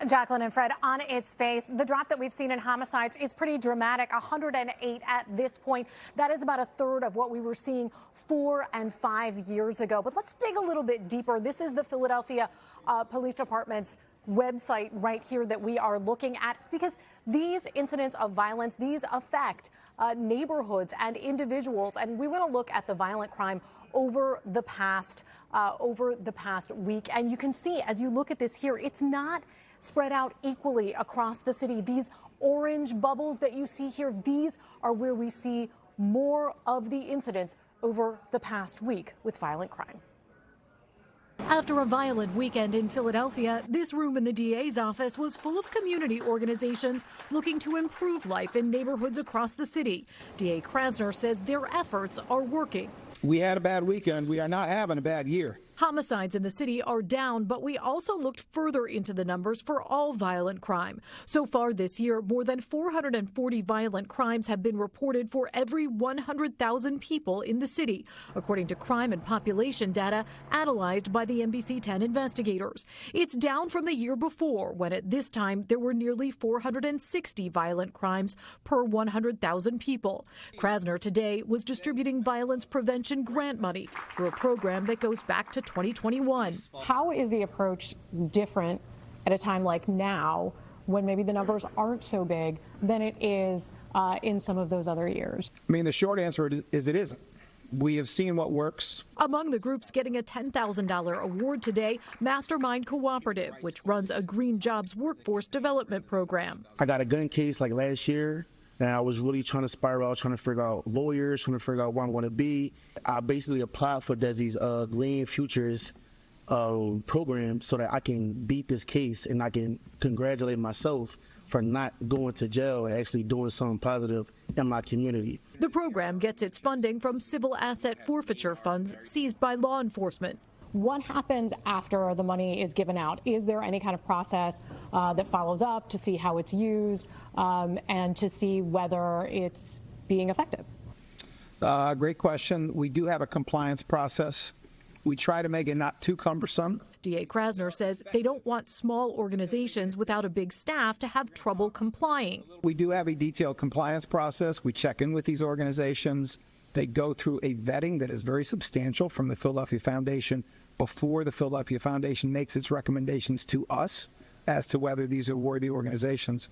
Jacqueline and Fred, on its face, the drop that we've seen in homicides is pretty dramatic. 108 at this point. That is about a third of what we were seeing 4 and 5 years ago. But let's dig a little bit deeper. This is the Philadelphia Police Department's website right here that we are looking at, because these incidents of violence, these affect neighborhoods and individuals. And we want to look at the violent crime over the past week. And you can see, as you look at this here, it's not spread out equally across the city. These orange bubbles that you see here, these are where we see more of the incidents over the past week with violent crime. After a violent weekend in Philadelphia, this room in the DA's office was full of community organizations looking to improve life in neighborhoods across the city. DA Krasner says their efforts are working. We had a bad weekend. We are not having a bad year. Homicides in the city are down, but we also looked further into the numbers for all violent crime. So far this year, more than 440 violent crimes have been reported for every 100,000 people in the city, according to crime and population data analyzed by the NBC 10 investigators. It's down from the year before, when at this time there were nearly 460 violent crimes per 100,000 people. Krasner today was distributing violence prevention grant money through a program that goes back to 2021. How is the approach different at a time like now, when maybe the numbers aren't so big, than it is in some of those other years? I mean, the short answer is it isn't. We have seen what works. Among the groups getting a $10,000 award today, Mastermind Cooperative, which runs a Green Jobs workforce development program. I got a gun case like last year, and I was really trying to spiral, trying to figure out lawyers, trying to figure out where I want to be. I basically applied for Desi's Green Futures program so that I can beat this case and I can congratulate myself for not going to jail and actually doing something positive in my community. The program gets its funding from civil asset forfeiture funds seized by law enforcement. What happens after the money is given out? Is there any kind of process that follows up to see how it's used and to see whether it's being effective? Great question. We do have a compliance process. We try to make it not too cumbersome. DA Krasner says they don't want small organizations without a big staff to have trouble complying. We do have a detailed compliance process. We check in with these organizations. They go through a vetting that is very substantial from the Philadelphia Foundation before the Philadelphia Foundation makes its recommendations to us as to whether these are worthy organizations.